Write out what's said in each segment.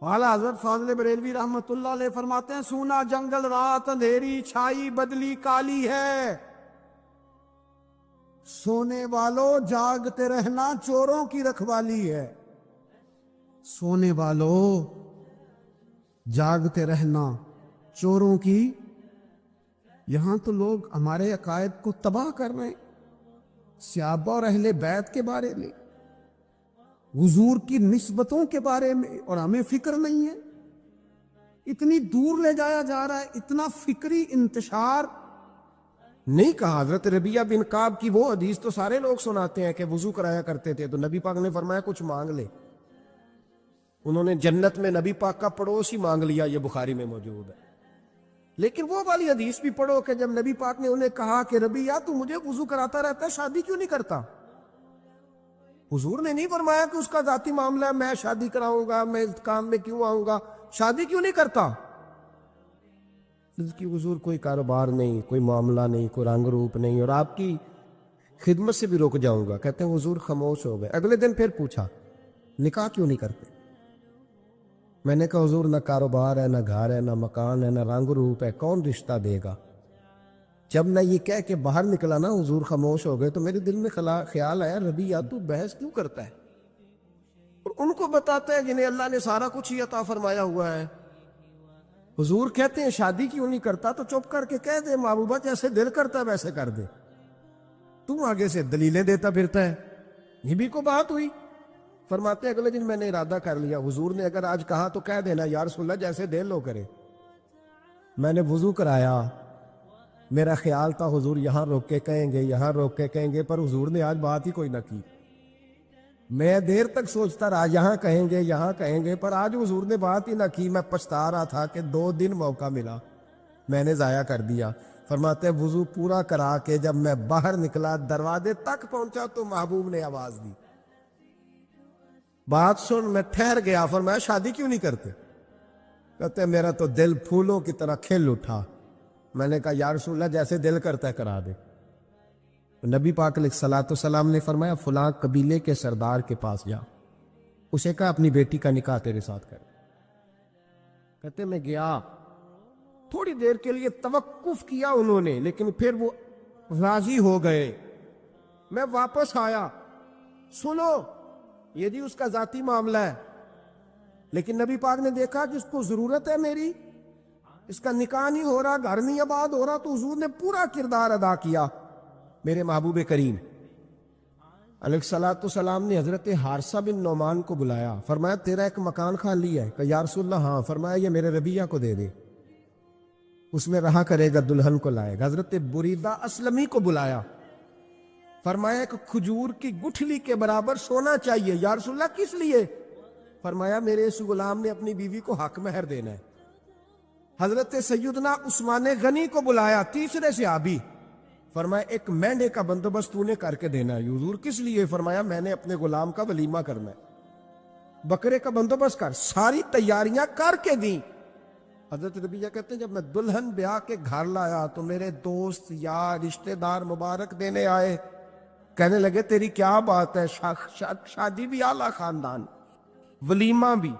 والا حضرت فاضل بریلوی رحمت اللہ علیہ فرماتے ہیں سونا جنگل رات اندھیری چھائی بدلی کالی ہے، سونے والوں جاگتے رہنا چوروں کی رکھوالی ہے۔ سونے والوں جاگتے رہنا چوروں کی، یہاں تو لوگ ہمارے عقائد کو تباہ کر رہے ہیں، صحابہ اور اہل بیت کے بارے میں، حضور کی نسبتوں کے بارے میں، اور ہمیں فکر نہیں ہے۔ اتنی دور لے جایا جا رہا ہے، اتنا فکری انتشار نہیں کہا۔ حضرت ربیعہ بن کعب کی وہ حدیث تو سارے لوگ سناتے ہیں کہ وضو کرایا کرتے تھے تو نبی پاک نے فرمایا کچھ مانگ لے، انہوں نے جنت میں نبی پاک کا پڑوس ہی مانگ لیا، یہ بخاری میں موجود ہے۔ لیکن وہ والی حدیث بھی پڑھو کہ جب نبی پاک نے انہیں کہا کہ ربیعہ تو مجھے وضو کراتا رہتا ہے، شادی کیوں نہیں کرتا؟ حضور نے نہیں فرمایا کہ اس کا ذاتی معاملہ ہے، میں شادی کراؤں گا، میں اس کام میں کیوں آؤں گا، شادی کیوں نہیں کرتا؟ اس کی حضور کوئی کاروبار نہیں، کوئی معاملہ نہیں، کوئی رنگ روپ نہیں، اور آپ کی خدمت سے بھی رک جاؤں گا۔ کہتے ہیں حضور خاموش ہو گئے۔ اگلے دن پھر پوچھا نکاح کیوں نہیں کرتے؟ میں نے کہا حضور نہ کاروبار ہے، نہ گھر ہے، نہ مکان ہے، نہ رنگ روپ ہے، کون رشتہ دے گا؟ جب میں یہ کہہ کے باہر نکلا نا حضور خاموش ہو گئے، تو میرے دل میں خیال آیا ربیعہ تو بحث کیوں کرتا ہے؟ اور ان کو بتاتا ہے جنہیں اللہ نے سارا کچھ ہی عطا فرمایا ہوا ہے۔ حضور کہتے ہیں شادی کیوں نہیں کرتا؟ تو چپ کر کے کہہ دے محبوبہ جیسے دل کرتا ہے ویسے کر دے، تم آگے سے دلیلیں دیتا پھرتا ہے۔ یہ بھی کو بات ہوئی۔ فرماتے ہیں اگلے دن میں نے ارادہ کر لیا، حضور نے اگر آج کہا تو کہہ دینا یا رسول اللہ جیسے دل لو کرے۔ میں نے وضو کرایا، میرا خیال تھا حضور یہاں روک کے کہیں گے، یہاں روک کے کہیں گے، پر حضور نے آج بات ہی کوئی نہ کی۔ میں دیر تک سوچتا رہا یہاں کہیں گے، یہاں کہیں گے، پر آج حضور نے بات ہی نہ کی۔ میں پچھتا رہا تھا کہ 2 دن موقع ملا، میں نے ضائع کر دیا۔ فرماتے ہیں وضو پورا کرا کے جب میں باہر نکلا، دروازے تک پہنچا تو محبوب نے آواز دی، بات سن۔ میں ٹھہر گیا، فرمایا شادی کیوں نہیں کرتے؟ کہتے ہیں میرا تو دل پھولوں کی طرح کھل اٹھا۔ میں نے کہا یا رسول اللہ جیسے دل کرتا ہے کرا دے۔ نبی پاک علیہ الصلوۃ والسلام نے فرمایا فلاں قبیلے کے سردار کے پاس جا، اسے کہا اپنی بیٹی کا نکاح تیرے ساتھ کر۔ کہتے میں گیا، تھوڑی دیر کے لیے توقف کیا انہوں نے، لیکن پھر وہ راضی ہو گئے۔ میں واپس آیا، سنو یہ جی اس کا ذاتی معاملہ ہے، لیکن نبی پاک نے دیکھا کہ اس کو ضرورت ہے میری، اس کا نکاح نہیں ہو رہا، گھر نہیں آباد ہو رہا، تو حضور نے پورا کردار ادا کیا۔ میرے محبوب کریم علیہ الصلوۃ والسلام نے حضرت حارثہ بن نعمان کو بلایا، فرمایا تیرا ایک مکان خالی ہے؟ کہ یا رسول اللہ ہاں۔ فرمایا یہ میرے ربیعہ کو دے دے، اس میں رہا کرے گا، دلہن کو لائے گا۔ حضرت بریدہ اسلمی کو بلایا، فرمایا ایک کھجور کی گٹھلی کے برابر سونا چاہیے۔ یا رسول اللہ کس لیے؟ فرمایا میرے اس غلام نے اپنی بیوی کو حق مہر دینا ہے۔ حضرت سیدنا عثمان غنی کو بلایا، تیسرے صحابی، فرمایا ایک مینڈے کا بندوبست تو نے کر کے دینا ہے۔ حضور کس لیے؟ فرمایا میں نے اپنے غلام کا ولیمہ کرنا ہے، بکرے کا بندوبست کر۔ ساری تیاریاں کر کے دیں۔ حضرت ربیعہ کہتے ہیں جب میں دلہن بیاہ کے گھر لایا تو میرے دوست یار رشتہ دار مبارک دینے آئے، کہنے لگے تیری کیا بات ہے، شادی بھی اعلیٰ خاندان، ولیمہ بھی،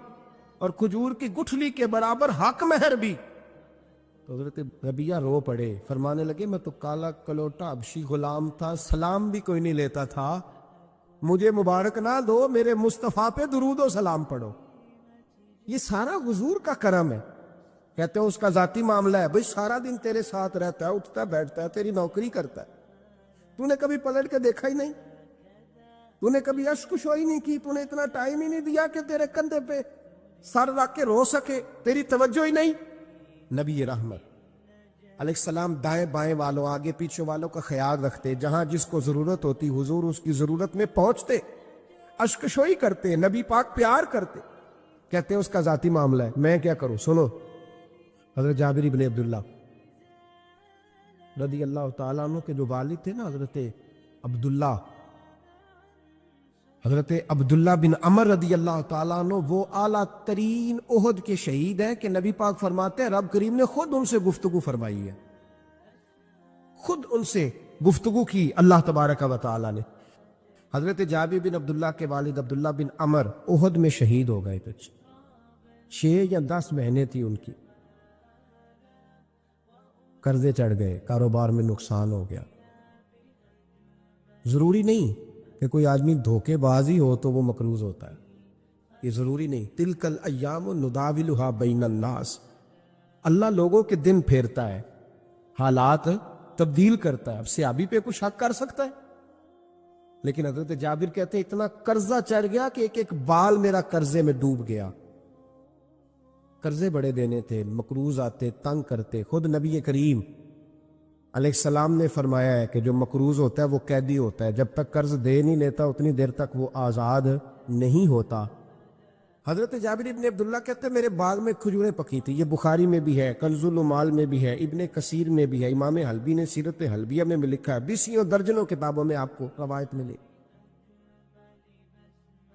اور کھجور کی گٹھلی کے برابر حق مہر بھی۔ تو حضرت ربیعہ رو پڑے، فرمانے لگے میں تو کالا کلوٹا حبشی غلام تھا، سلام بھی کوئی نہیں لیتا تھا، مجھے مبارک نہ دو، میرے مصطفیٰ پہ درود و سلام پڑھو۔ یہ سارا حضور کا کرم ہے۔ کہتے ہیں اس کا ذاتی معاملہ ہے، بھئی سارا دن تیرے ساتھ رہتا ہے، اٹھتا ہے بیٹھتا ہے، تیری نوکری کرتا ہے، تو نے کبھی پلٹ کے دیکھا ہی نہیں، تو نے کبھی اشکشوئی نہیں کی، تو نے اتنا ٹائم ہی نہیں دیا کہ تیرے کندھے پہ سر رکھ کے رو سکے، تیری توجہ ہی نہیں۔ نبی رحمت علیہ السلام دائیں بائیں والوں، آگے پیچھے والوں کا خیال رکھتے، جہاں جس کو ضرورت ہوتی حضور اس کی ضرورت میں پہنچتے، اشکشوئی کرتے، نبی پاک پیار کرتے۔ کہتے ہیں اس کا ذاتی معاملہ ہے، میں کیا کروں؟ سنو، حضرت جابر بن عبداللہ رضی اللہ تعالیٰ عنہ کے جو والد تھے نا حضرت عبداللہ بن عمر رضی اللہ تعالیٰ عنہ، وہ اعلیٰ ترین احد کے شہید ہیں کہ نبی پاک فرماتے ہیں رب کریم نے خود ان سے گفتگو فرمائی ہے، خود ان سے گفتگو کی اللہ تبارک و تعالیٰ نے۔ حضرت جابر بن عبداللہ کے والد عبداللہ بن عمر احد میں شہید ہو گئے تھے۔ 6 یا 10 بہنیں تھی ان کی، قرضے چڑھ گئے، کاروبار میں نقصان ہو گیا۔ ضروری نہیں کہ کوئی آدمی دھوکے باز ہی ہو تو وہ مقروض ہوتا ہے، یہ ضروری نہیں۔ تلک الایام نداولھا بین الناس، اللہ لوگوں کے دن پھیرتا ہے، حالات تبدیل کرتا ہے۔ اب صحابی پہ کچھ شک کر سکتا ہے؟ لیکن حضرت جابر کہتے ہیں اتنا قرضہ چڑھ گیا کہ ایک ایک بال میرا قرضے میں ڈوب گیا۔ قرضے بڑے دینے تھے، مقروض آتے، تنگ کرتے۔ خود نبی کریم علیہ السلام نے فرمایا ہے کہ جو مقروض ہوتا ہے وہ قیدی ہوتا ہے، جب تک قرض دے نہیں لیتا اتنی دیر تک وہ آزاد نہیں ہوتا۔ حضرت جابر ابن عبداللہ کہتے ہیں میرے باغ میں کھجوریں پکی تھی، یہ بخاری میں بھی ہے، کنز العمال میں بھی ہے، ابن کثیر میں بھی ہے، امام حلبی نے سیرت حلبیہ میں بھی لکھا ہے، بیسیوں درجنوں کتابوں میں آپ کو روایت ملی۔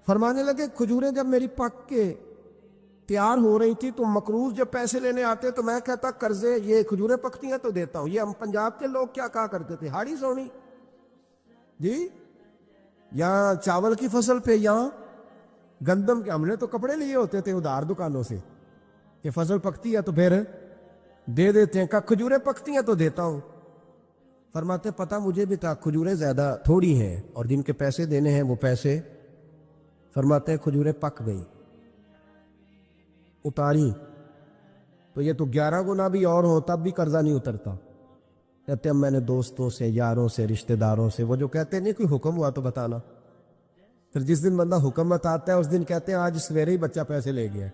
فرمانے لگے کھجوریں جب میری پک کے تیار ہو رہی تھی تو مقروض جب پیسے لینے آتے تو میں کہتا قرضے یہ کھجوریں پکتی ہیں تو دیتا ہوں۔ یہ ہم پنجاب کے لوگ کیا کہا کرتے تھے، ہاڑی سونی جی، یہاں چاول کی فصل پہ، یہاں گندم کے، ہم نے تو کپڑے لیے ہوتے تھے ادھار دکانوں سے کہ فصل پکتی ہے تو پھر دے دیتے ہیں، کہ کھجوریں پکتی ہیں تو دیتا ہوں۔ فرماتے پتہ مجھے بھی تھا کھجوریں زیادہ تھوڑی ہیں اور جن کے پیسے دینے ہیں وہ پیسے، فرماتے ہیں کھجوریں پک گئی، اتاری تو یہ تو 11 گنا بھی اور ہو تب بھی قرضہ نہیں اترتا۔ کہتے ہیں میں نے دوستوں سے، یاروں سے، رشتہ داروں سے، وہ جو کہتے ہیں نہیں کوئی حکم ہوا تو بتانا، پھر جس دن بندہ حکم بتاتا ہے اس دن کہتے ہیں آج سویرے ہی بچہ پیسے لے گیا،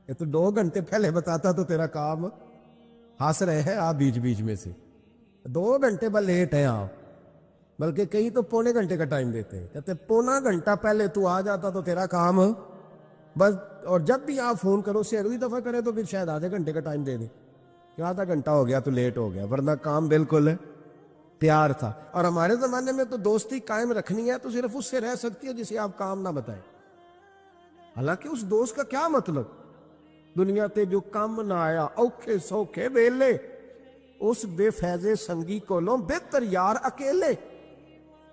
یہ تو 2 گھنٹے پہلے بتاتا تو تیرا کام ہنس رہے ہیں آپ بیچ بیچ میں سے، 2 گھنٹے بس لیٹ ہیں آپ، بلکہ کئی تو پونے گھنٹے کا ٹائم دیتے ہیں، کہتے ہیں پونا گھنٹہ پہلے تو آ جاتا تو تیرا کام بس، اور جب بھی آپ فون کرو سے اگلی دفعہ کرے تو پھر شاید آدھے گھنٹے کا ٹائم دے دیں کہ آدھا گھنٹہ ہو گیا تو لیٹ ہو گیا، ورنہ کام بالکل تیار تھا۔ اور ہمارے زمانے میں تو دوستی قائم رکھنی ہے تو صرف اس سے رہ سکتی ہے جسے آپ کام نہ بتائیں، حالانکہ اس دوست کا کیا مطلب، دنیا تے جو کام نہ آیا اوکھے سوکھے ویلے، اس بے فیضے سنگی کولوں بہتر یار اکیلے،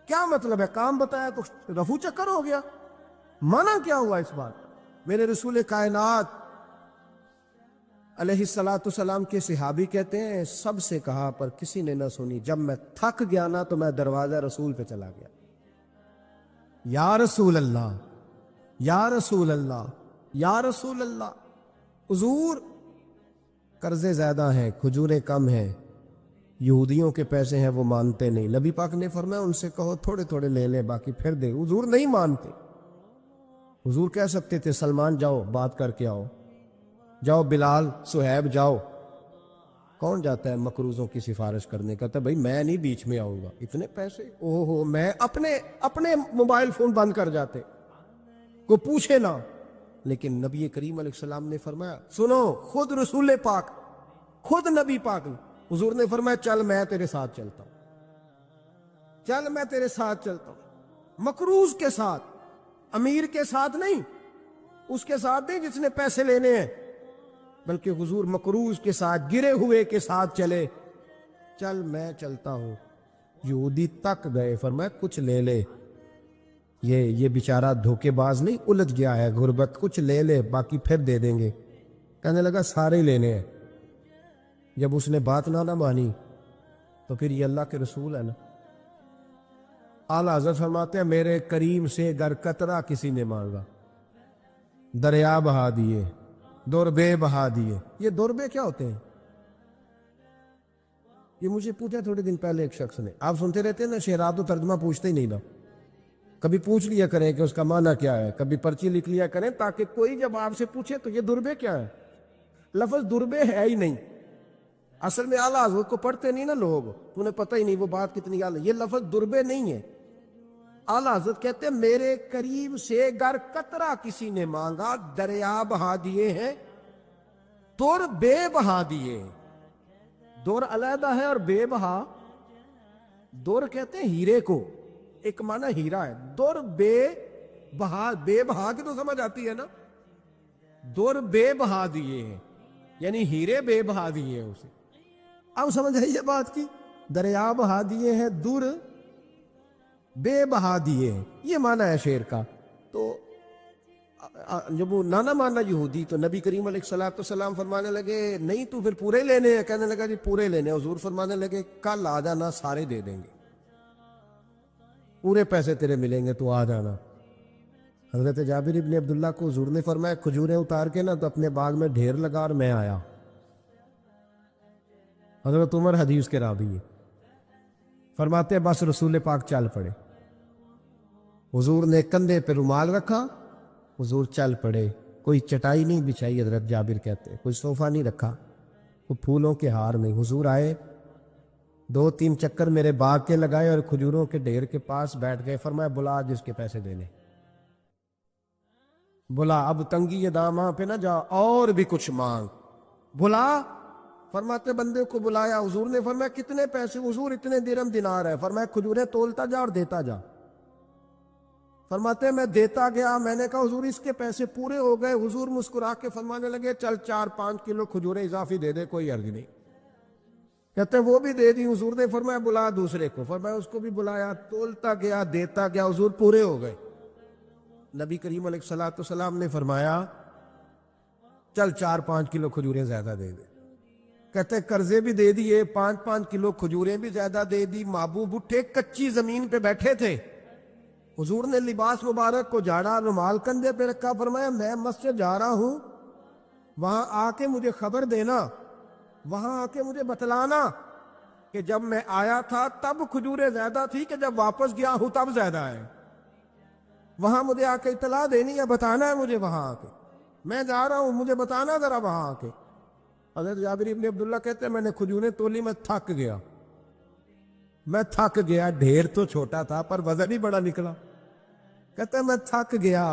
کیا مطلب ہے، کام بتایا تو رفو چکر ہو گیا، منع کیا ہوا اس بات؟ میرے رسول کائنات علیہ السلام کے صحابی کہتے ہیں سب سے کہا پر کسی نے نہ سنی، جب میں تھک گیا نا تو میں دروازہ رسول پہ چلا گیا، یا رسول اللہ، یا رسول اللہ، یا رسول اللہ، حضور قرضے زیادہ ہیں، کھجوریں کم ہیں، یہودیوں کے پیسے ہیں وہ مانتے نہیں، نبی پاک نے فرمایا ان سے کہو تھوڑے تھوڑے لے لیں باقی پھر دے، حضور نہیں مانتے۔ حضور کہہ سکتے تھے سلمان جاؤ بات کر کے آؤ، جاؤ بلال، صہیب جاؤ، کون جاتا ہے مقروضوں کی سفارش کرنے، کہتا ہے بھائی میں نہیں بیچ میں آؤں گا، اتنے پیسے اوہ ہو، میں اپنے موبائل فون بند کر جاتے، کو پوچھے نہ۔ لیکن نبی کریم علیہ السلام نے فرمایا سنو، خود رسول پاک، خود نبی پاک نے، حضور نے فرمایا چل میں تیرے ساتھ چلتا ہوں، چل میں تیرے ساتھ چلتا ہوں، مقروض کے ساتھ، امیر کے ساتھ نہیں، اس کے ساتھ نہیں جس نے پیسے لینے ہیں، بلکہ حضور مقروض کے ساتھ، گرے ہوئے کے ساتھ چلے، چل میں چلتا ہوں۔ یہودی تک گئے، فرمایا کچھ لے لے، یہ بیچارہ دھوکے باز نہیں الجھ گیا ہے، غربت، کچھ لے لے باقی پھر دے دیں گے۔ کہنے لگا سارے ہی لینے ہیں۔ جب اس نے بات نہ مانی تو پھر یہ اللہ کے رسول ہے نا۔ اعلیٰ حضرت فرماتے ہیں میرے کریم سے گر قطرہ کسی نے مانگا، دریا بہا دیے، دوربے بہا دیے۔ یہ دوربے کیا ہوتے ہیں؟ یہ مجھے پوچھا تھوڑے دن پہلے ایک شخص نے، آپ سنتے رہتے ہیں نا شعرات و ترجمہ پوچھتے ہی نہیں نا، کبھی پوچھ لیا کریں کہ اس کا معنی کیا ہے، کبھی پرچی لکھ لیا کریں تاکہ کوئی جب آپ سے پوچھے تو یہ دوربے کیا ہے، لفظ دوربے ہے ہی نہیں، اصل میں اعلیٰ حضرت کو پڑھتے نہیں نا لوگ، انہیں پتہ ہی نہیں وہ بات کتنی اعلیٰ، یہ لفظ دوربے نہیں ہے۔ اعلیٰ حضرت کہتے ہیں میرے کریم سے گر قطرہ کسی نے مانگا، دریا بہا دیے ہیں، دور بے بہا دیے۔ دور علیحدہ ہے اور بے بہا، دور کہتے ہیں ہیرے کو، ایک معنی ہیرا ہے، دور بے بہا، بے بہا کی تو سمجھ آتی ہے نا، دور بے بہا دیے ہیں یعنی ہیرے بے بہا دیے ہیں اسے۔ اب سمجھ آئی یہ بات کی، دریا بہا دیے ہیں، دور بے بہا دیے ہیں، یہ معنی ہے شعر کا۔ تو جب وہ نانا مانا یہودی، تو نبی کریم علیہ الصلوۃ والسلام فرمانے لگے نہیں تو پھر پورے لینے ہیں؟ کہنے لگا جی پورے لینے ہیں۔ حضور فرمانے لگے کل آ جانا، سارے دے دیں گے، پورے پیسے تیرے ملیں گے، تو آ جانا۔ حضرت جابر ابن عبداللہ کو حضور نے فرمایا کھجوریں اتار کے نا تو اپنے باغ میں ڈھیر لگا اور میں آیا۔ حضرت عمر حدیث کے راوی ہے، فرماتے ہیں بس رسول پاک چل پڑے، حضور نے کندھے پہ رومال رکھا، حضور چل پڑے، کوئی چٹائی نہیں بچھائی، حضرت جابر کہتے ہیں کوئی صوفہ نہیں رکھا، وہ پھولوں کے ہار نہیں۔ حضور آئے، 2-3 چکر میرے باغ کے لگائے اور کھجوروں کے ڈھیر کے پاس بیٹھ گئے۔ فرمایا بلا جس کے پیسے دینے، بلا، اب تنگی یہ داماں پہ نہ جا، اور بھی کچھ مانگ، بلا۔ فرماتے بندے کو بلایا، حضور نے فرمایا کتنے پیسے؟ حضور اتنے درہم دینار ہے۔ فرمایا کھجوریں تولتا جا اور دیتا جا۔ فرماتے میں دیتا گیا، میں نے کہا حضور اس کے پیسے پورے ہو گئے۔ حضور مسکرا کے فرمانے لگے چل 4-5 کلو کھجوریں اضافی دے دے، کوئی عرض نہیں۔ کہتے وہ بھی دے دی۔ حضور نے فرمایا بلا دوسرے کو، فرمایا اس کو بھی بلایا، تولتا گیا، دیتا گیا، حضور پورے ہو گئے۔ نبی کریم علیہ الصلوۃ والسلام نے فرمایا چل 4-5 کلو کھجوریں زیادہ دے دے۔ کہتے قرضے بھی دے دیے، 5-5 کلو کھجوریں بھی زیادہ دے دی۔ محبوب اٹھے، کچی زمین پہ بیٹھے تھے، حضور نے لباس مبارک کو جھاڑا، رومال کندھے پہ رکھا، فرمایا میں مسجد جا رہا ہوں، وہاں آ کے مجھے خبر دینا، وہاں آ کے مجھے بتلانا کہ جب میں آیا تھا تب کھجوریں زیادہ تھی کہ جب واپس گیا ہوں تب زیادہ ہے۔ وہاں مجھے آ کے اطلاع دینی ہے، بتانا ہے مجھے، وہاں آ کے میں جا رہا ہوں، مجھے بتانا ذرا وہاں آ کے۔ حضرت جابر ابن عبداللہ کہتے ہیں میں نے کھجوریں تولی، میں تھک گیا، میں تھک گیا، ڈھیر تو چھوٹا تھا پر وزن ہی بڑا نکلا۔ کہتے ہیں میں تھک گیا،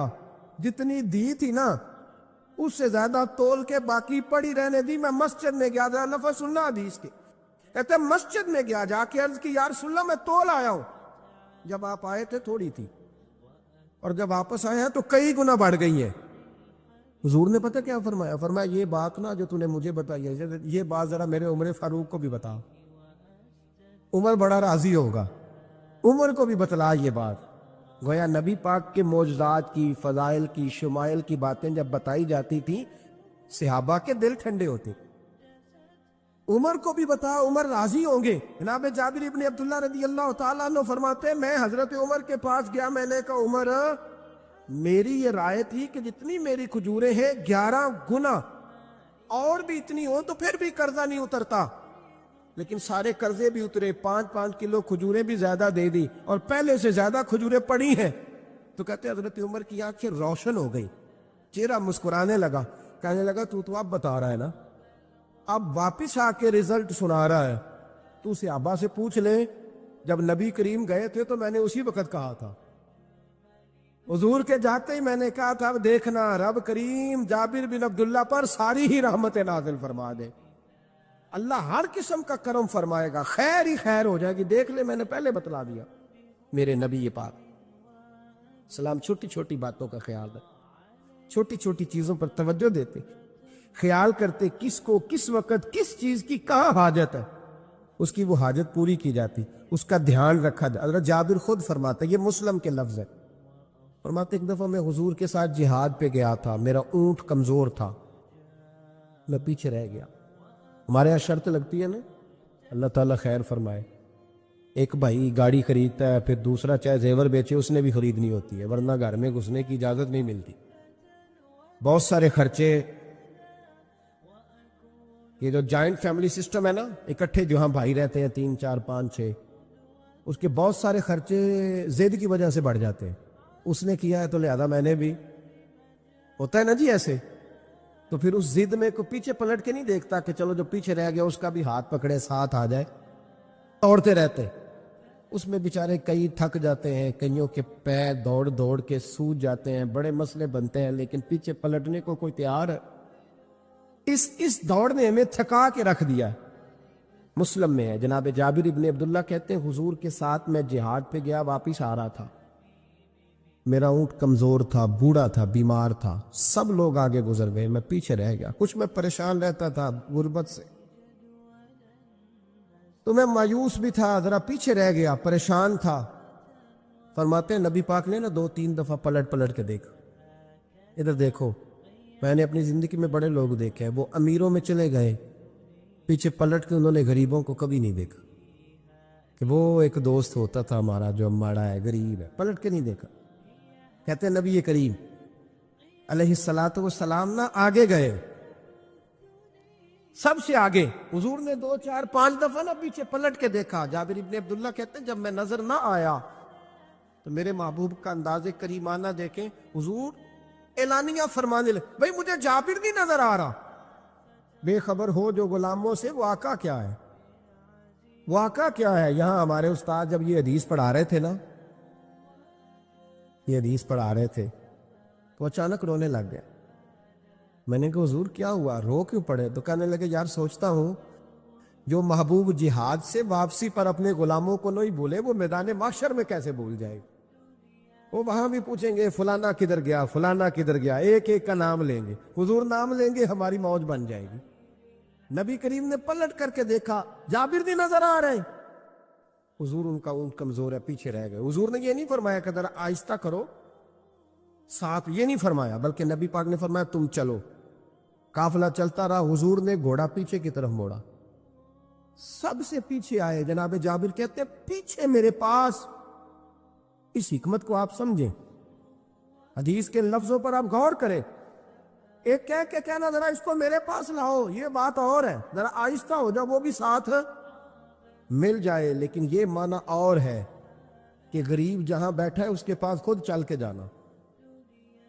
جتنی دی تھی نا اس سے زیادہ تول کے باقی پڑی رہنے دی۔ میں مسجد میں گیا، ذرا لفظ سننا حدیث کے، کہتے ہیں مسجد میں گیا، جا کے عرض کی یا رسول اللہ میں تول آیا ہوں، جب آپ آئے تھے تھوڑی تھی اور جب واپس آئے ہیں تو کئی گنا بڑھ گئی ہے۔ حضور نے پتہ کیا فرمایا؟ فرمایا یہ بات نا جو تو نے مجھے بتائی ہے، یہ بات ذرا میرے عمر فاروق کو بھی بتا، عمر بڑا راضی ہوگا، عمر کو بھی بتلا یہ بات۔ گویا نبی پاک کے معجزات کی، فضائل کی، شمائل کی باتیں جب بتائی جاتی تھیں صحابہ کے دل ٹھنڈے ہوتے۔ عمر کو بھی بتا، عمر راضی ہوں گے۔ جناب جابر ابن عبداللہ رضی اللہ تعالیٰ عنہ فرماتے ہیں میں حضرت عمر کے پاس گیا، میں نے کہا عمر میری یہ رائے تھی کہ جتنی میری کھجوریں ہیں 11 گنا اور بھی اتنی ہو تو پھر بھی قرضہ نہیں اترتا، لیکن سارے قرضے بھی اترے، 5-5 کلو کھجوریں بھی زیادہ دے دی اور پہلے سے زیادہ کھجوریں پڑی ہیں۔ تو کہتے حضرت عمر کی آنکھیں روشن ہو گئی، چہرہ مسکرانے لگا، کہنے لگا تو اب بتا رہا ہے نا، اب واپس آ کے رزلٹ سنا رہا ہے، تو صحابہ سے پوچھ لے، جب نبی کریم گئے تھے تو میں نے اسی وقت کہا تھا، حضور کے جاتے ہی میں نے کہا تھا اب دیکھنا رب کریم جابر بن عبداللہ پر ساری ہی رحمت نازل فرما دے، اللہ ہر قسم کا کرم فرمائے گا، خیر ہی خیر ہو جائے گی، دیکھ لے میں نے پہلے بتلا دیا۔ میرے نبی پاک سلام چھوٹی چھوٹی باتوں کا خیال رکھتے، چھوٹی چھوٹی چیزوں پر توجہ دیتے، خیال کرتے کس کو کس وقت کس چیز کی کہاں حاجت ہے، اس کی وہ حاجت پوری کی جاتی، اس کا دھیان رکھا جاتا۔ حضرت جابر خود فرماتے، یہ مسلم کے لفظ ہے، فرماتے ایک دفعہ میں حضور کے ساتھ جہاد پہ گیا تھا، میرا اونٹ کمزور تھا، میں پیچھے رہ گیا۔ ہمارے یہاں شرط لگتی ہے نا، اللہ تعالیٰ خیر فرمائے، ایک بھائی گاڑی خریدتا ہے پھر دوسرا چاہے زیور بیچے اس نے بھی خریدنی ہوتی ہے، ورنہ گھر میں گھسنے کی اجازت نہیں ملتی، بہت سارے خرچے۔ یہ جو جوائنٹ فیملی سسٹم ہے نا، اکٹھے جو ہاں بھائی رہتے ہیں 3 4 5 6، اس کے بہت سارے خرچے ضد کی وجہ سے بڑھ جاتے ہیں، اس نے کیا ہے تو لہذا میں نے بھی، ہوتا ہے نا جی ایسے، تو پھر اس ضد میں کو پیچھے پلٹ کے نہیں دیکھتا کہ چلو جو پیچھے رہ گیا اس کا بھی ہاتھ پکڑے ساتھ آ جائے، دوڑتے رہتے، اس میں بیچارے کئی تھک جاتے ہیں، کئیوں کے پیر دوڑ دوڑ کے سوج جاتے ہیں، بڑے مسئلے بنتے ہیں، لیکن پیچھے پلٹنے کو کوئی تیار ہے؟ اس دوڑ نے ہمیں تھکا کے رکھ دیا۔ مسلم میں ہے، جناب جابر ابن عبداللہ کہتے ہیں حضور کے ساتھ میں جہاد پہ گیا، واپس آ رہا تھا، میرا اونٹ کمزور تھا، بوڑھا تھا، بیمار تھا، سب لوگ آگے گزر گئے، میں پیچھے رہ گیا، کچھ میں پریشان رہتا تھا غربت سے، تو میں مایوس بھی تھا، ذرا پیچھے رہ گیا، پریشان تھا۔ فرماتے ہیں نبی پاک نے نا 2-3 دفعہ پلٹ پلٹ کے دیکھا، ادھر دیکھو، میں نے اپنی زندگی میں بڑے لوگ دیکھے ہیں، وہ امیروں میں چلے گئے، پیچھے پلٹ کے انہوں نے غریبوں کو کبھی نہیں دیکھا کہ وہ ایک دوست ہوتا تھا ہمارا جو ماڑا ہے، غریب ہے، پلٹ کے نہیں دیکھا۔ کہتے ہیں نبی کریم علیہ الصلاۃ والسلام نہ آگے گئے، سب سے آگے۔ حضور نے 2 4 5 دفعہ نہ پیچھے پلٹ کے دیکھا۔ جابر ابن عبداللہ کہتے ہیں جب میں نظر نہ آیا تو میرے محبوب کا انداز کریمانہ دیکھیں، حضور اعلانیہ فرمانے لگے، بھئی مجھے جابر نہیں نظر آ رہا۔ بے خبر ہو جو غلاموں سے، واقعہ کیا ہے؟ واقعہ کیا ہے؟ یہاں ہمارے استاد جب یہ حدیث پڑھا رہے تھے نا، یہ حدیث پڑھا رہے تھے تو اچانک رونے لگ گئے۔ میں نے کہا حضور کیا ہوا، رو کیوں پڑے؟ تو کہنے لگے یار سوچتا ہوں جو محبوب جہاد سے واپسی پر اپنے غلاموں کو نہیں بھولے، وہ میدان محشر میں کیسے بھول جائے؟ وہ وہاں بھی پوچھیں گے فلانا کدھر گیا، فلانا کدھر گیا، ایک ایک کا نام لیں گے، حضور نام لیں گے، ہماری موج بن جائے گی۔ نبی کریم نے پلٹ کر کے دیکھا، جابر نہیں نظر آ رہے۔ حضور ان کا اونٹ کمزور ہے، پیچھے رہ گئے۔ حضور نے یہ نہیں فرمایا کہ ذرا آہستہ کرو ساتھ، یہ نہیں فرمایا، بلکہ نبی پاک نے فرمایا تم چلو۔ قافلہ چلتا رہا، حضور نے گھوڑا پیچھے کی طرف موڑا، سب سے پیچھے آئے۔ جناب جابر کہتے ہیں پیچھے میرے پاس۔ اس حکمت کو آپ سمجھیں، حدیث کے لفظوں پر آپ غور کریں۔ ایک کہہ کے کہنا ذرا اس کو میرے پاس لاؤ، یہ بات اور ہے، ذرا آہستہ ہو جاؤ، وہ بھی ساتھ مل جائے۔ لیکن یہ معنی اور ہے کہ غریب جہاں بیٹھا ہے اس کے پاس خود چل کے جانا۔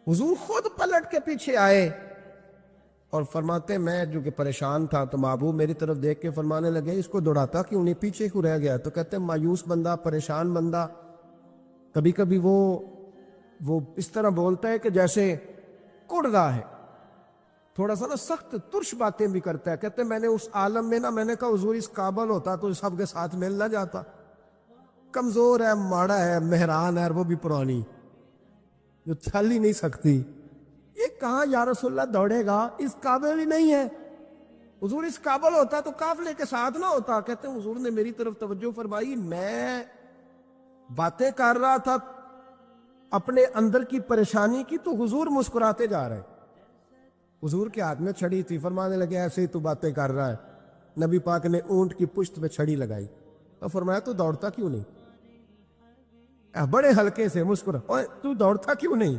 حضور خود پلٹ کے پیچھے آئے اور فرماتے میں جو کہ پریشان تھا تو محبوب میری طرف دیکھ کے فرمانے لگے اس کو دوڑاتا کیوں نہیں، پیچھے کیوں رہ گیا؟ تو کہتے ہیں مایوس بندہ، پریشان بندہ کبھی کبھی وہ اس طرح بولتا ہے کہ جیسے کڑ رہا ہے، تھوڑا سا نا سخت ترش باتیں بھی کرتا ہے۔ کہتے ہیں میں نے اس عالم میں نا، میں نے کہا حضور اس قابل ہوتا تو سب کے ساتھ مل نہ جاتا، کمزور ہے، ماڑا ہے، مہران ہے، اور وہ بھی پرانی جو چل ہی نہیں سکتی، یہ کہاں یا رسول اللہ دوڑے گا، اس قابل ہی نہیں ہے۔ حضور اس قابل ہوتا تو قافلے کے ساتھ نہ ہوتا۔ کہتے ہیں حضور نے میری طرف توجہ فرمائی، میں باتیں کر رہا تھا اپنے اندر کی پریشانی کی تو حضور مسکراتے جا رہے۔ حضور کے ہاتھ میں چھڑی تھی، فرمانے لگے ایسے ہی تو باتیں کر رہا ہے۔ نبی پاک نے اونٹ کی پشت پہ چھڑی لگائی اور فرمایا تو دوڑتا کیوں نہیں؟ بڑے ہلکے سے مسکرا، اوے تو دوڑتا کیوں نہیں؟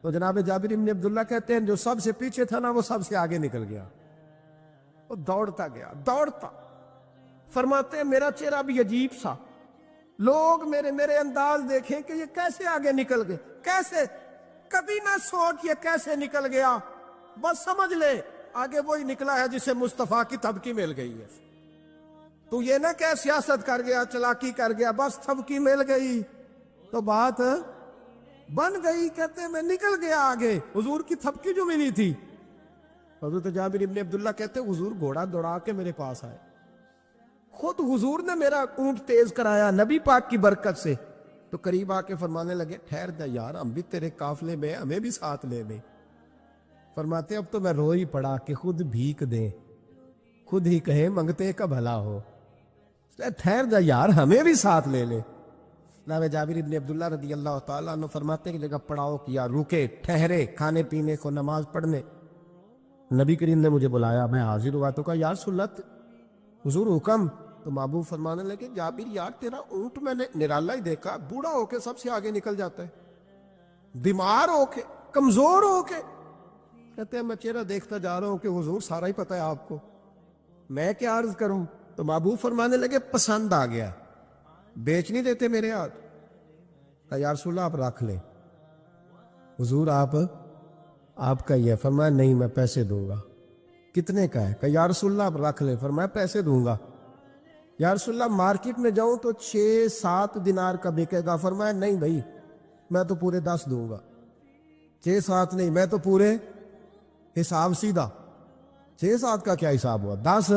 تو جناب جابر بن عبداللہ کہتے ہیں جو سب سے پیچھے تھا نا وہ سب سے آگے نکل گیا، وہ دوڑتا گیا، دوڑتا۔ فرماتے ہیں میرا چہرہ بھی عجیب سا، لوگ میرے انداز دیکھیں کہ یہ کیسے آگے نکل گئے، کیسے، کبھی نہ سوچ یہ کیسے نکل گیا، بس سمجھ لے آگے وہی نکلا ہے جسے مصطفیٰ کی تھبکی مل گئی ہے۔ تو یہ نہ کہ سیاست کر گیا، چلاکی کر گیا، بس تھبکی مل گئی تو بات بن گئی۔ کہتے ہیں میں نکل گیا آگے، حضور کی تھبکی جو ملی تھی۔ حضرت جابر ابن عبداللہ کہتے ہیں حضور گھوڑا دوڑا کے میرے پاس آئے، خود حضور نے میرا اونٹ تیز کرایا نبی پاک کی برکت سے۔ تو قریب آ کے فرمانے لگے ٹھہر جا یار، ہم بھی تیرے قافلے میں، ہمیں بھی ساتھ لے لے۔ فرماتے اب تو میں رو ہی پڑا کہ خود بھیک دیں، خود ہی کہیں منگتے کا بھلا ہو، ٹھہر جا یار ہمیں بھی ساتھ لے لے۔ جناب جابر ابن عبداللہ رضی اللہ تعالیٰ عنہ فرماتے ہیں کہ جگہ پڑاؤ کیا، رکے، ٹھہرے کھانے پینے کو، نماز پڑھنے۔ نبی کریم نے مجھے بلایا، میں حاضر ہوا تو کہا یا رسول اللہ حضور حکم؟ تو محبوب فرمانے لگے جابر یار تیرا اونٹ میں نے نرالا ہی دیکھا، بوڑھا ہو کے سب سے آگے نکل جاتا ہے، بیمار ہو کے، کمزور ہو کے۔ کہتے ہیں میں چہرہ دیکھتا جا رہا ہوں کہ حضور سارا ہی پتہ ہے آپ کو، میں کیا عرض کروں؟ تو محبوب فرمانے لگے پسند آ گیا، بیچ نہیں دیتے میرے ہاتھ؟ کہا یا رسول اللہ آپ رکھ لیں۔ حضور آپ کا یہ؟ فرمایا نہیں میں پیسے دوں گا۔ کتنے کا ہے؟ کہا یا رسول اللہ آپ رکھ لیں۔ فرمایا پیسے دوں گا۔ یا رسول اللہ مارکیٹ میں جاؤں تو 6-7 دینار کا بکے گا۔ فرمایا نہیں بھائی میں تو پورے 10 دوں گا۔ 6-7 نہیں، میں تو پورے، حساب سیدھا، 6-7 کا کیا حساب ہوا، 10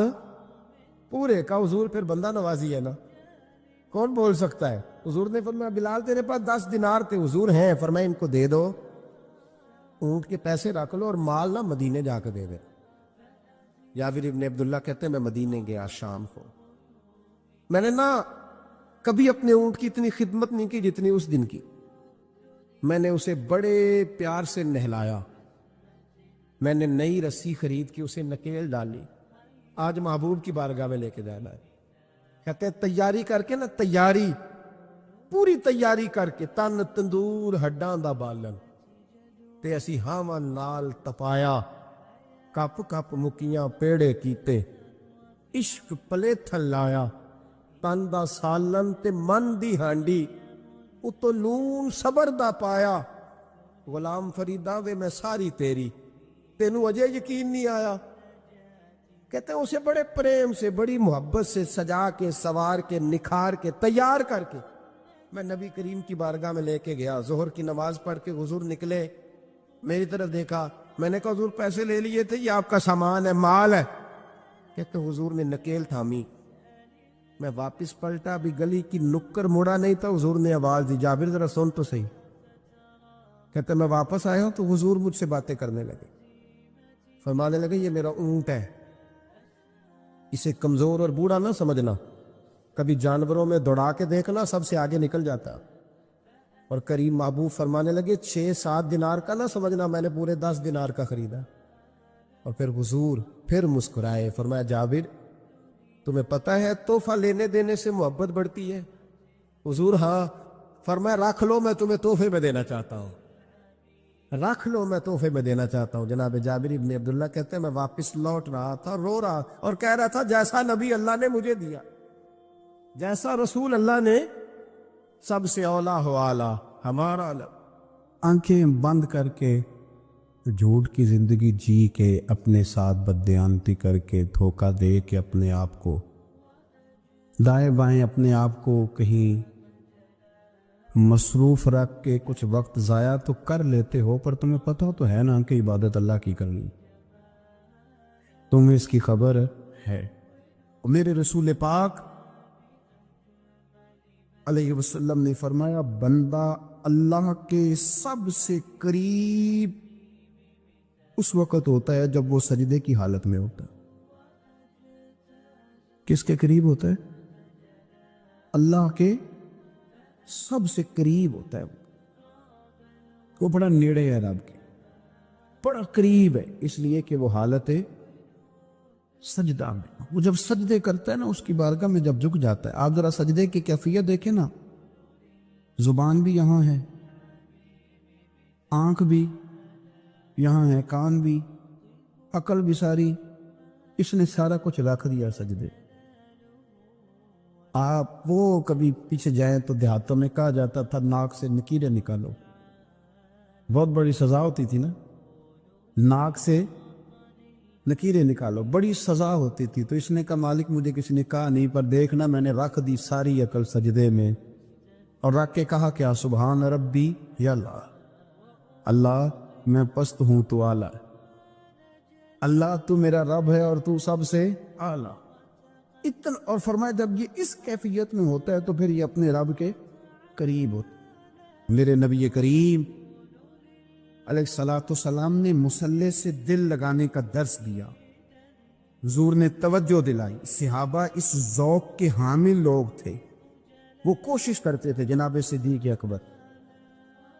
پورے کا۔ حضور پھر بندہ نوازی ہے نا، کون بول سکتا ہے؟ حضور نے فرمایا بلال تیرے پاس 10 دینار تھے؟ حضور ہیں۔ فرمایا ان کو دے دو، اونٹ کے پیسے رکھ لو اور مال نہ مدینے جا کے دے دے۔ جابر ابن عبداللہ کہتے ہیں میں مدینے گیا شام کو، میں نے نا کبھی اپنے اونٹ کی اتنی خدمت نہیں کی جتنی اس دن کی۔ میں نے اسے بڑے پیار سے نہلایا، میں نے نئی رسی خرید کے اسے نکیل ڈالی، آج محبوب کی بارگاہ میں لے کے جانا ہے۔ کہتے ہیں تیاری کر کے نا، تیاری پوری تیاری کر کے، تن تندور ہڈاں دا بالن تے اسی ہاواں نال تپایا، کپ کپ مکیاں پیڑے کیتے، عشق پلے تھلایا، تن دا سالن تے من دی ہانڈی، اتو نون صبر دا پایا، غلام فریدا وے میں ساری تیری، تینوں اجے یقین نہیں آیا۔ کہتے ہیں اسے بڑے پریم سے، بڑی محبت سے سجا کے، سوار کے، نکھار کے، تیار کر کے میں نبی کریم کی بارگاہ میں لے کے گیا۔ ظہر کی نماز پڑھ کے حضور نکلے، میری طرف دیکھا، میں نے کہا حضور پیسے لے لیے تھے، یہ آپ کا سامان ہے، مال ہے؟ کہتے حضور نے نکیل تھامی، میں واپس پلٹا، ابھی گلی کی نکر مڑا نہیں تھا، حضور نے آواز دی، جابر ذرا سن تو صحیح۔ کہتے میں واپس آیا ہوں تو حضور مجھ سے باتیں کرنے لگے، فرمانے لگے یہ میرا اونٹ ہے، اسے کمزور اور بوڑھا نہ سمجھنا، کبھی جانوروں میں دوڑا کے دیکھنا، سب سے آگے نکل جاتا۔ اور کریم محبوب فرمانے لگے 6-7 دینار کا نہ سمجھنا، میں نے پورے 10 دینار کا خریدا۔ اور پھر حضور پھر مسکرائے، فرمایا جابر تمہیں پتہ ہے تحفہ لینے دینے سے محبت بڑھتی ہے؟ حضور ہاں۔ فرمایا رکھ لو، میں تمہیں تحفے میں دینا چاہتا ہوں، رکھ لو، میں تحفے میں دینا چاہتا ہوں۔ جناب جابر ابن عبداللہ کہتے ہیں میں واپس لوٹ رہا تھا، رو رہا اور کہہ رہا تھا جیسا نبی اللہ نے مجھے دیا، جیسا رسول اللہ نے، سب سے اولا ہو اعلیٰ ہمارا علم۔ آنکھیں بند کر کے جھوٹ کی زندگی جی کے، اپنے ساتھ بددیانتی کر کے، دھوکہ دے کے اپنے آپ کو، دائیں بائیں اپنے آپ کو کہیں مصروف رکھ کے کچھ وقت ضائع تو کر لیتے ہو، پر تمہیں پتہ تو ہے نا کہ عبادت اللہ کی کرنی، تمہیں اس کی خبر ہے۔ میرے رسول پاک علیہ وسلم نے فرمایا بندہ اللہ کے سب سے قریب اس وقت ہوتا ہے جب وہ سجدے کی حالت میں ہوتا ہے۔ کس کے قریب ہوتا ہے؟ اللہ کے سب سے قریب ہوتا ہے، وہ بڑا نیڑے ہے رب کے، بڑا قریب ہے، اس لیے کہ وہ حالت سجدہ میں، وہ جب سجدے کرتا ہے نا، اس کی بارگاہ میں جب جھک جاتا ہے۔ آپ ذرا سجدے کی کیفیت دیکھیں نا، زبان بھی یہاں ہے، آنکھ بھی یہاں ہے، کان بھی، عقل بھی ساری، اس نے سارا کچھ رکھ دیا سجدے۔ آپ وہ کبھی پیچھے جائیں تو دیہاتوں میں کہا جاتا تھا ناک سے نکیریں نکالو، بہت بڑی سزا ہوتی تھی نا، ناک سے نکیریں نکالو، بڑی سزا ہوتی تھی۔ تو اس نے کہا مالک مجھے کسی نے کہا نہیں، پر دیکھنا میں نے رکھ دی ساری عقل سجدے میں، اور رکھ کے کہا کیا سبحان ربی یا اللہ، اللہ میں پست ہوں تو اعلیٰ، اللہ تو میرا رب ہے اور تو سب سے اعلیٰ اتنا۔ اور فرمایا جب یہ اس کیفیت میں ہوتا ہے تو پھر یہ اپنے رب کے قریب ہوتا ہے۔ میرے نبی کریم علیہ الصلاۃ والسلام نے مصلے سے دل لگانے کا درس دیا، حضور نے توجہ دلائی، صحابہ اس ذوق کے حامل لوگ تھے، وہ کوشش کرتے تھے۔ جناب صدیق اکبر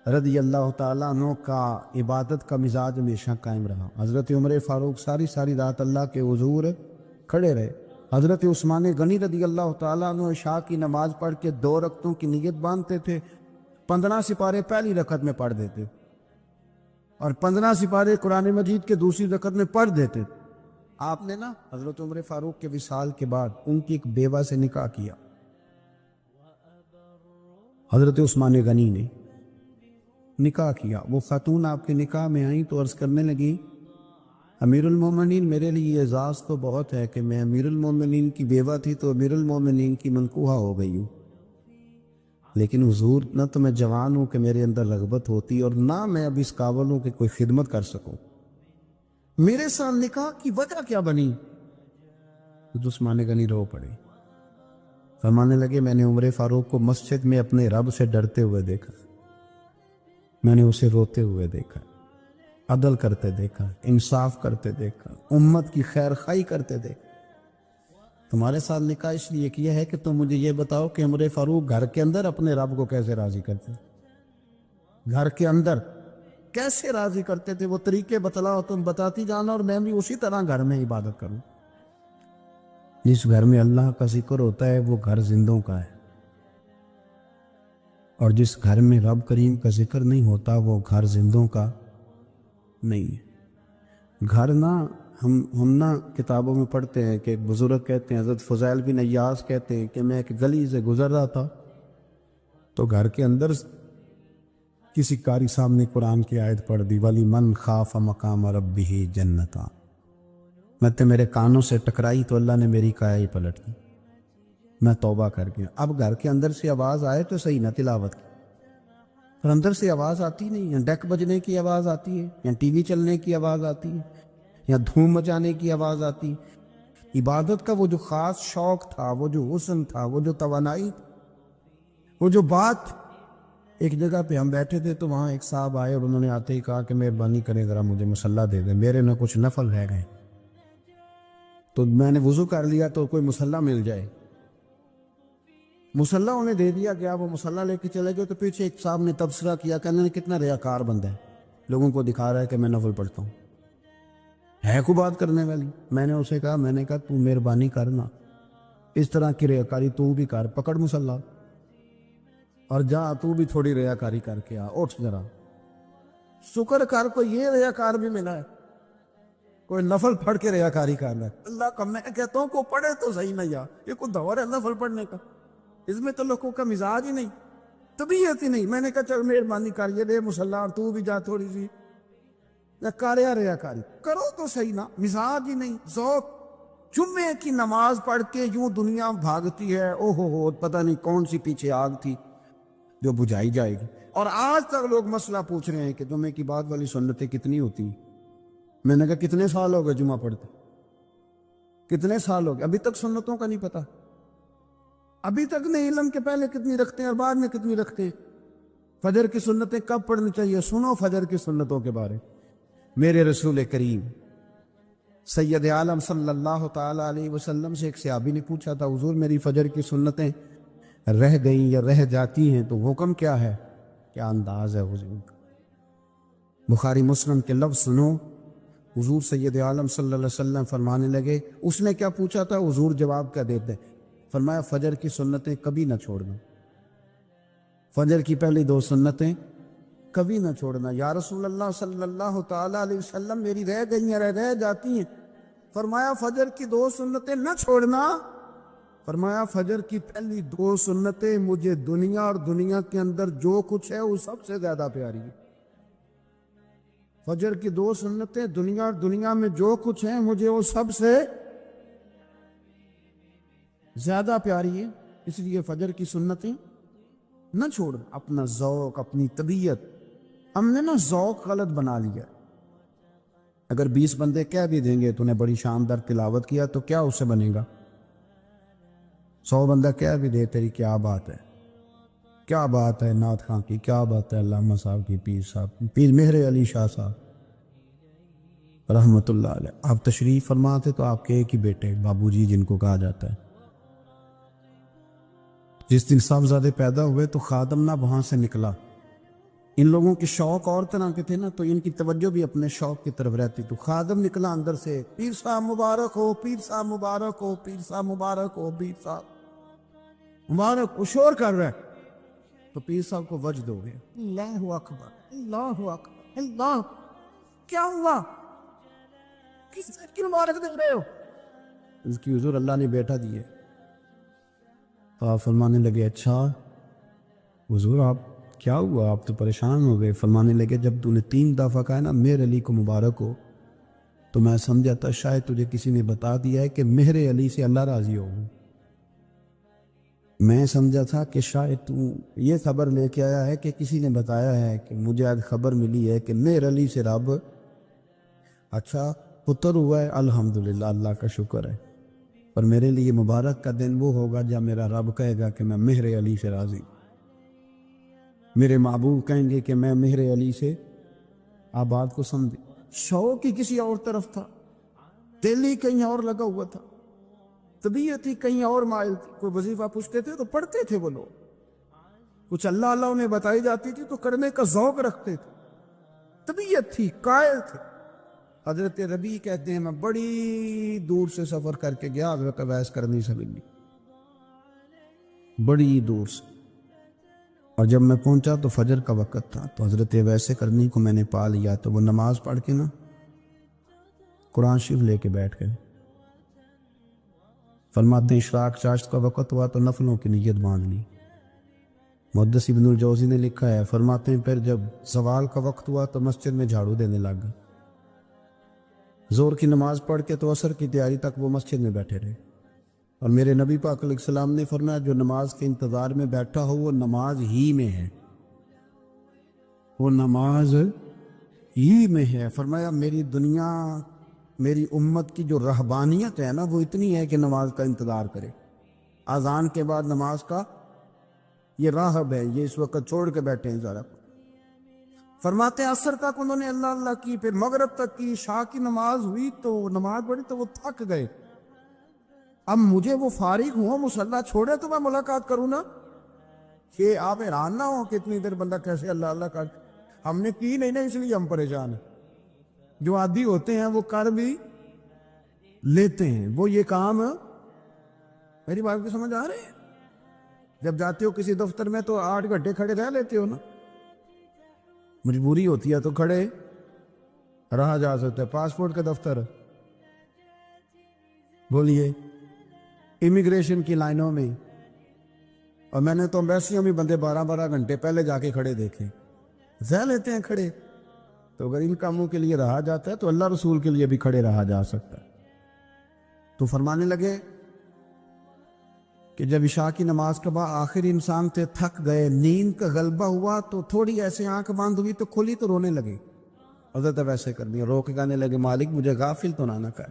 رضی اللہ تعالیٰ عنہ کا عبادت کا مزاج ہمیشہ قائم رہا۔ حضرت عمر فاروق ساری رات اللہ کے حضور کھڑے رہے۔ حضرت عثمان غنی رضی اللہ تعالیٰ عنہ عشاء کی نماز پڑھ کے 2 رکعتوں کی نیت باندھتے تھے، 15 سپارے پہلی رکعت میں پڑھ دیتے اور 15 سپارے قرآن مجید کے دوسری رکعت میں پڑھ دیتے۔ آپ نے نا حضرت عمر فاروق کے وصال کے بعد ان کی ایک بیوہ سے نکاح کیا، حضرت عثمان غنی نے نکاح کیا۔ وہ خاتون آپ کے نکاح میں آئیں تو عرض کرنے لگی امیر المومنین میرے لیے اعزاز تو بہت ہے کہ میں امیر المومنین کی بیوہ تھی تو امیر المومنین کی منکوحہ ہو گئی ہوں، لیکن حضور نہ تو میں جوان ہوں کہ میرے اندر رغبت ہوتی اور نہ میں اب اس قابل ہوں کہ کوئی خدمت کر سکوں، میرے ساتھ نکاح کی وجہ کیا بنی؟ تو عثمان غنی رو پڑے، فرمانے لگے میں نے عمر فاروق کو مسجد میں اپنے رب سے ڈرتے ہوئے دیکھا، میں نے اسے روتے ہوئے دیکھا، عدل کرتے دیکھا، انصاف کرتے دیکھا، امت کی خیر خواہی کرتے دیکھا۔ تمہارے ساتھ نکاح اس لیے کیا ہے کہ تم مجھے یہ بتاؤ کہ عمر فاروق گھر کے اندر اپنے رب کو کیسے راضی کرتے، گھر کے اندر کیسے راضی کرتے تھے، وہ طریقے بتلاؤ، تم بتاتی جانا اور میں بھی اسی طرح گھر میں عبادت کروں۔ جس گھر میں اللہ کا ذکر ہوتا ہے وہ گھر زندوں کا ہے، اور جس گھر میں رب کریم کا ذکر نہیں ہوتا وہ گھر زندوں کا نہیں ہے۔ گھر نا ہم نا کتابوں میں پڑھتے ہیں کہ ایک بزرگ کہتے ہیں، حضرت فضیل بن عیاض کہتے ہیں کہ میں ایک گلی سے گزر رہا تھا تو گھر کے اندر کسی قاری صاحب نے قرآن کی آیت پڑھ دی، وَلِمَنْ خَافَ مَقَامَ رَبِّهِ جَنَّتَانِ۔ میں تو میرے کانوں سے ٹکرائی تو اللہ نے میری کایا ہی پلٹ دی، میں توبہ کر گیا۔ اب گھر کے اندر سے آواز آئے تو صحیح نہ تلاوت کی، پر اندر سے آواز آتی نہیں، یا ڈیک بجنے کی آواز آتی ہے، یا ٹی وی چلنے کی آواز آتی ہے، یا دھوم مچانے کی آواز آتی ہے۔ عبادت کا وہ جو خاص شوق تھا، وہ جو حسن تھا، وہ جو توانائی، وہ جو بات۔ ایک جگہ پہ ہم بیٹھے تھے تو وہاں ایک صاحب آئے اور انہوں نے آتے ہی کہا کہ مہربانی کریں ذرا مجھے مصلی دے دیں، میرے میں کچھ نفل رہ گئے۔ تو میں نے وضو کر لیا تو کوئی مصلی مل جائے، مصلی انہیں دے دیا گیا، وہ مصلی لے کے چلے گئے۔ تو پیچھے ایک صاحب نے تبصرہ کیا کہ انہوں نے کتنا ریاکار بندہ ہے، لوگوں کو دکھا رہا ہے کہ میں نفل پڑھتا ہوں، ہے کو بات کرنے والی۔ میں نے اسے کہا، میں نے کہا تو مہربانی کرنا، اس طرح کی ریاکاری تو بھی کر، پکڑ مصلی اور جا تو بھی تھوڑی ریاکاری کر کے آ، اٹھ ذرا شکر کر، کوئی یہ ریاکار بھی ملا ہے، کوئی نفل پڑھ کے ریاکاری کر رہا ہے۔ اللہ کا میں کہتا ہوں کو پڑھے تو صحیح نہ، یا یہ کوئی دور ہے نفل پڑھنے کا؟ اس میں تو لوگوں کا مزاج ہی نہیں، طبیعت ہی نہیں۔ میں نے کہا چل مہربانی کر یہ دے مصلی اور تو بھی جا تھوڑی سی کاریا ریاکاری کرو تو صحیح نا، مزاج ہی نہیں، ذوق۔ جمعے کی نماز پڑھ کے یوں دنیا بھاگتی ہے، او ہو پتہ نہیں کون سی پیچھے آگ تھی جو بجھائی جائے گی۔ اور آج تک لوگ مسئلہ پوچھ رہے ہیں کہ جمعے کی بعد والی سنتیں کتنی ہوتی ہیں۔ میں نے کہا کتنے سال ہو گئے جمعہ پڑھتے، کتنے سال ہو گئے، ابھی تک سنتوں کا نہیں پتہ، ابھی تک نہیں علم کے پہلے کتنی رکھتے ہیں اور بعد میں کتنی رکھتے ہیں۔ فجر کی سنتیں کب پڑھنی چاہیے؟ سنو فجر کی سنتوں کے بارے۔ میرے رسول کریم سید عالم صلی اللہ تعالی علیہ وسلم سے ایک صحابی نے پوچھا تھا، حضور میری فجر کی سنتیں رہ گئیں یا رہ جاتی ہیں تو حکم کیا ہے؟ کیا انداز ہے حضور کا، بخاری مسلم کے لفظ سنو۔ حضور سید عالم صلی اللہ علیہ وسلم فرمانے لگے، اس نے کیا پوچھا تھا؟ حضور جواب کیا دیتے؟ فرمایا فجر کی سنتیں کبھی نہ چھوڑنا، فجر کی پہلی 2 سنتیں کبھی نہ چھوڑنا۔ یا رسول اللہ صلی اللہ تعالی علیہ وسلم میری رہ گئی ہیں، رہ جاتی ہیں۔ فرمایا فجر کی 2 سنتیں نہ چھوڑنا، فرمایا فجر کی پہلی 2 سنتیں مجھے دنیا اور دنیا کے اندر جو کچھ ہے وہ سب سے زیادہ پیاری ہے۔ فجر کی 2 سنتیں دنیا اور دنیا میں جو کچھ ہے مجھے وہ سب سے زیادہ پیاری ہے، اس لیے فجر کی سنتیں نہ چھوڑ۔ اپنا ذوق، اپنی طبیعت، ہم نے نا ذوق غلط بنا لیا۔ اگر 20 بندے کہہ بھی دیں گے تو نے بڑی شاندار تلاوت کیا تو کیا اس سے بنے گا؟ 100 بندہ کہہ بھی دے تیری کیا بات ہے، کیا بات ہے نعت خاں کی، کیا بات ہے علامہ صاحب کی، پیر صاحب کی، پیر مہر علی شاہ صاحب رحمۃ اللہ علیہ۔ آپ تشریف فرما تھے تو آپ کے ایک ہی بیٹے بابو جی جن کو کہا جاتا ہے، جس دن صاحبزادے پیدا ہوئے تو خادم نہ وہاں سے نکلا۔ ان لوگوں کے شوق اور طرح کے تھے نا، تو ان کی توجہ بھی اپنے شوق کی طرف رہتی۔ تو خادم نکلا اندر سے، پیر صاحب مبارک ہو، پیر صاحب مبارک ہو، پیر صاحب مبارک ہو، پیر صاحب مبارک، وہ شور کر رہا ہے۔ تو پیر صاحب کو وجد ہو گیا، اللہ اکبر، اللہ اکبر، اللہ، کیا ہوا؟ کس کی مبارک دے رہے ہو؟ اس کی حضور اللہ نے بیٹا دیے۔ تو آپ فرمانے لگے اچھا حضور آپ کیا ہوا، آپ تو پریشان ہو گئے۔ فرمانے لگے جب تو نے 3 دفعہ کہا نا مہر علی کو مبارک ہو تو میں سمجھا تھا شاید تجھے کسی نے بتا دیا ہے کہ مہر علی سے اللہ راضی ہو۔ میں سمجھا تھا کہ شاید تو یہ خبر لے کے آیا ہے کہ کسی نے بتایا ہے کہ مجھے آج خبر ملی ہے کہ مہر علی سے رب، اچھا پتر ہوا ہے، الحمدللہ اللہ کا شکر ہے، پر میرے لیے مبارک کا دن وہ ہوگا جب میرا رب کہے گا کہ میں مہر علی سے راضی، میرے محبوب کہیں گے کہ میں مہر علی سے، آپ بات کو سمجھے۔ شوق ہی کسی اور طرف تھا، دل ہی کہیں اور لگا ہوا تھا، طبیعت ہی کہیں اور مائل تھی۔ کوئی وظیفہ پوچھتے تھے تو پڑھتے تھے وہ لوگ، کچھ اللہ اللہ انہیں بتائی جاتی تھی تو کرنے کا ذوق رکھتے تھے، طبیعت تھی، قائل تھے۔ حضرت ربیع کہتے ہیں میں بڑی دور سے سفر کر کے گیا حضرت اویس کرنی سے ملنے، بڑی دور سے، اور جب میں پہنچا تو فجر کا وقت تھا، تو حضرت اویس کرنی کو میں نے پا لیا، تو وہ نماز پڑھ کے نا قرآن شریف لے کے بیٹھ گئے۔ فرماتے ہیں اشراق چاشت کا وقت ہوا تو نفلوں کی نیت باندھ لی۔ محدث ابن الجوزی نے لکھا ہے، فرماتے ہیں پھر جب زوال کا وقت ہوا تو مسجد میں جھاڑو دینے لگ گئے۔ زور کی نماز پڑھ کے تو عصر کی تیاری تک وہ مسجد میں بیٹھے رہے، اور میرے نبی پاک علیہ السلام نے فرمایا جو نماز کے انتظار میں بیٹھا ہو وہ نماز ہی میں ہے، وہ نماز ہی میں ہے۔ فرمایا میری دنیا، میری امت کی جو رہبانیت ہے نا وہ اتنی ہے کہ نماز کا انتظار کرے، اذان کے بعد نماز کا یہ راہب ہے، یہ اس وقت چھوڑ کے بیٹھے ہیں ذرا۔ فرماتے ہیں عصر تک انہوں نے اللہ اللہ کی، پھر مغرب تک کی، عشاء کی نماز ہوئی تو نماز پڑھی تو وہ تھک گئے۔ اب مجھے وہ فارغ ہوں، مصلی چھوڑے تو میں ملاقات کروں نا، کہ آپ حیران نہ ہو کہ اتنی دیر بندہ کیسے اللہ اللہ کر، ہم نے کی نہیں نا اس لیے ہم پریشان ہیں۔ جو عادی ہوتے ہیں وہ کر بھی لیتے ہیں، وہ یہ کام، میری بات کو سمجھ آ رہے ہیں؟ جب جاتے ہو کسی دفتر میں تو 8 گھنٹے کھڑے رہ لیتے ہو نا، مجبوری ہوتی ہے تو کھڑے رہا جا سکتا ہے۔ پاسپورٹ کا دفتر، بولیے امیگریشن کی لائنوں میں، اور میں نے تو ایمبیسیوں میں بندے 12 گھنٹے پہلے جا کے کھڑے دیکھے، رہ لیتے ہیں کھڑے۔ تو اگر ان کاموں کے لیے رہا جاتا ہے تو اللہ رسول کے لیے بھی کھڑے رہا جا سکتا ہے۔ تو فرمانے لگے کہ جب عشاء کی نماز کے بعد آخر انسان سے تھک گئے، نیند کا غلبہ ہوا تو تھوڑی ایسے آنکھ بند ہوئی تو کھلی تو رونے لگے۔ حضرت ویسے کر دیا، رو کے کہنے لگے مالک مجھے غافل تو نہ کر،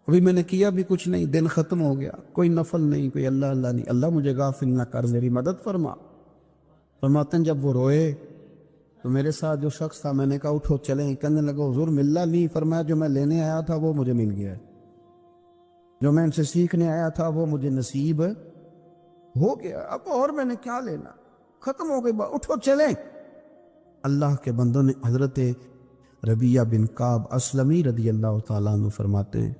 ابھی میں نے کیا بھی کچھ نہیں، دن ختم ہو گیا، کوئی نفل نہیں، کوئی اللہ اللہ نہیں، اللہ مجھے غافل نہ کر، میری مدد فرما۔ فرماتے ہیں جب وہ روئے تو میرے ساتھ جو شخص تھا میں نے کہا اٹھو چلیں، کہنے لگا حضور ملا نہیں، فرمایا جو میں لینے آیا تھا وہ مجھے مل گیا ہے، جو میں ان سے سیکھنے آیا تھا وہ مجھے نصیب ہو گیا، اب اور میں نے کیا لینا، ختم ہو گئی بات، اٹھو چلیں۔ اللہ کے بندوں نے حضرت ربیعہ بن کعب اسلمی رضی اللہ تعالیٰ عنہ فرماتے ہیں،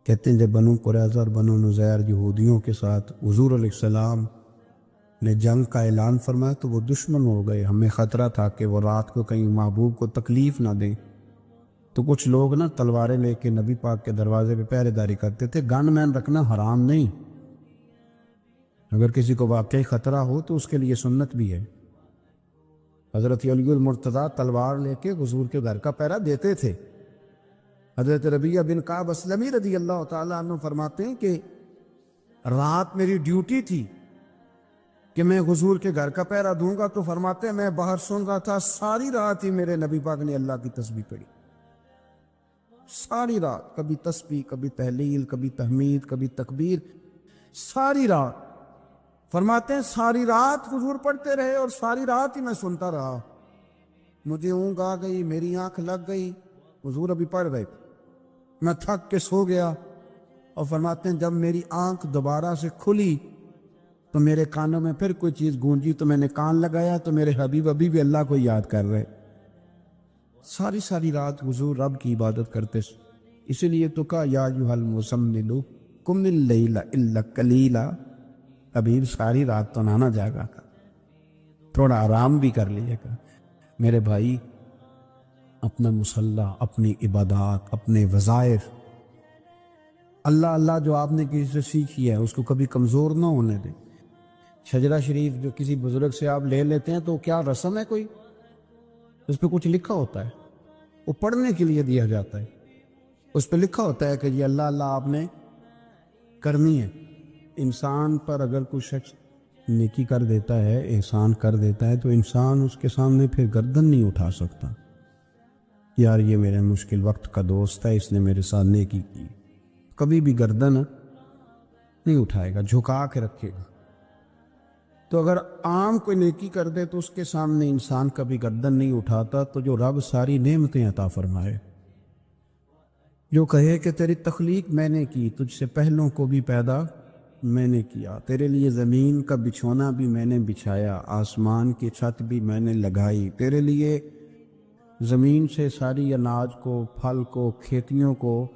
کہتے ہیں جب بنو قریظہ اور بنو نذیر یہودیوں کے ساتھ حضور علیہ السلام نے جنگ کا اعلان فرمایا تو وہ دشمن ہو گئے، ہمیں خطرہ تھا کہ وہ رات کو کہیں محبوب کو تکلیف نہ دیں، تو کچھ لوگ نا تلواریں لے کے نبی پاک کے دروازے پہ پہرے داری کرتے تھے۔ گن مین رکھنا حرام نہیں، اگر کسی کو واقعی خطرہ ہو تو اس کے لیے سنت بھی ہے۔ حضرت علی المرتضیٰ تلوار لے کے حضور کے گھر کا پہرا دیتے تھے۔ حضرت ربیعہ بن کعب اسلمی رضی اللہ تعالیٰ عنہ فرماتے ہیں کہ رات میری ڈیوٹی تھی کہ میں حضور کے گھر کا پہرا دوں گا، تو فرماتے ہیں میں باہر سن رہا تھا، ساری رات ہی میرے نبی پاک نے اللہ کی تسبیح پڑھی، ساری رات، کبھی تسبیح، کبھی تہلیل، کبھی تحمید، کبھی تکبیر، ساری رات۔ فرماتے ہیں ساری رات حضور پڑھتے رہے اور ساری رات ہی میں سنتا رہا، مجھے اونگ آ گئی، میری آنکھ لگ گئی، حضور ابھی پڑھ رہے تھے، میں تھک کے سو گیا۔ اور فرماتے ہیں جب میری آنکھ دوبارہ سے کھلی تو میرے کانوں میں پھر کوئی چیز گونجی، تو میں نے کان لگایا تو میرے حبیب ابھی بھی اللہ کو یاد کر رہے، ساری رات حضور رب کی عبادت کرتے۔ اسی لیے تو کہا یا ایھا المزمل قم اللیل الا قلیلا، ابھی ساری رات تو نہ جاگا کر، تھوڑا آرام بھی کر لیے گا۔ میرے بھائی اپنا مصلی، اپنی عبادات، اپنے وظائف، اللہ اللہ جو آپ نے کسی سے سیکھی ہے اس کو کبھی کمزور نہ ہونے دیں۔ شجرہ شریف جو کسی بزرگ سے آپ لے لیتے ہیں تو کیا رسم ہے کوئی؟ اس پہ کچھ لکھا ہوتا ہے، وہ پڑھنے کے لیے دیا جاتا ہے، اس پہ لکھا ہوتا ہے کہ یہ اللہ اللہ آپ نے کرنی ہے۔ انسان پر اگر کوئی شخص نیکی کر دیتا ہے، احسان کر دیتا ہے، تو انسان اس کے سامنے پھر گردن نہیں اٹھا سکتا، یار یہ میرے مشکل وقت کا دوست ہے، اس نے میرے ساتھ نیکی کی، کبھی بھی گردن نہیں اٹھائے گا، جھکا کے رکھے گا۔ تو اگر عام کوئی نیکی کر دے تو اس کے سامنے انسان کبھی گردن نہیں اٹھاتا، تو جو رب ساری نعمتیں عطا فرمائے، جو کہے کہ تیری تخلیق میں نے کی، تجھ سے پہلوں کو بھی پیدا میں نے کیا، تیرے لیے زمین کا بچھونا بھی میں نے بچھایا، آسمان کی چھت بھی میں نے لگائی، تیرے لیے زمین سے ساری اناج کو، پھل کو، کھیتیوں کو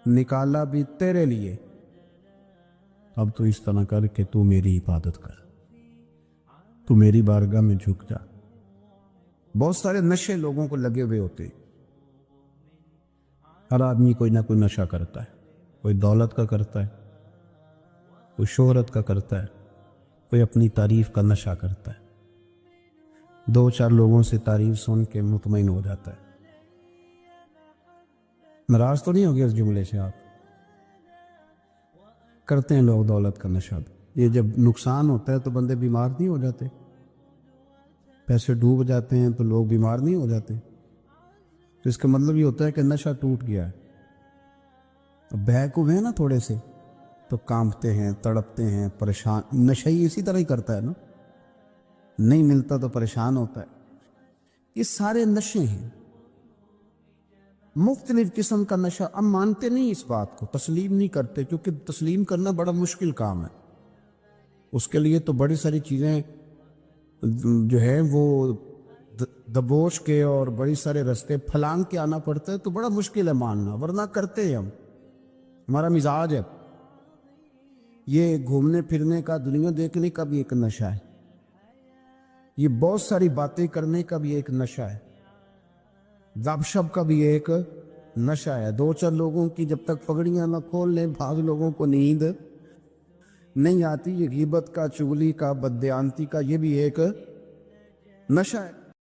نکالا بھی تیرے لیے۔ اب تو اس طرح کر کہ تو میری عبادت کر، تو میری بارگاہ میں جھک جا۔ بہت سارے نشے لوگوں کو لگے ہوئے ہوتے، ہر آدمی کوئی نہ کوئی نشہ کرتا ہے، کوئی دولت کا کرتا ہے، کوئی شہرت کا کرتا ہے، کوئی اپنی تعریف کا نشہ کرتا ہے، دو چار لوگوں سے تعریف سن کے مطمئن ہو جاتا ہے۔ ناراض تو نہیں ہو گیا اس جملے سے؟ آپ کرتے ہیں لوگ دولت کا نشہ بھی، یہ جب نقصان ہوتا ہے تو بندے بیمار نہیں ہو جاتے؟ پیسے ڈوب جاتے ہیں تو لوگ بیمار نہیں ہو جاتے؟ تو اس کا مطلب یہ ہوتا ہے کہ نشہ ٹوٹ گیا ہے۔ اب بہک ہوئے ہیں نا تھوڑے سے تو کانپتے ہیں، تڑپتے ہیں، پریشان۔ نشہ ہی اسی طرح ہی کرتا ہے نا، نہیں ملتا تو پریشان ہوتا ہے۔ یہ سارے نشے ہیں، مختلف قسم کا نشہ۔ ہم مانتے نہیں اس بات کو، تسلیم نہیں کرتے، کیونکہ تسلیم کرنا بڑا مشکل کام ہے۔ اس کے لیے تو بڑی ساری چیزیں جو ہے وہ دبوچ کے اور بڑی سارے رستے پھلانگ کے آنا پڑتا ہے، تو بڑا مشکل ہے ماننا، ورنہ کرتے ہیں ہم، ہمارا مزاج ہے۔ یہ گھومنے پھرنے کا، دنیا دیکھنے کا بھی ایک نشہ ہے، یہ بہت ساری باتیں کرنے کا بھی ایک نشہ ہے، گپ شپ کا بھی ایک نشہ ہے۔ دو چار لوگوں کی جب تک پگڑیاں نہ کھول لیں، بعض لوگوں کو نیند نہیں آتی۔ یہ غیبت کا، چغلی کا، بددیانتی کا، یہ بھی ایک نشہ ہے۔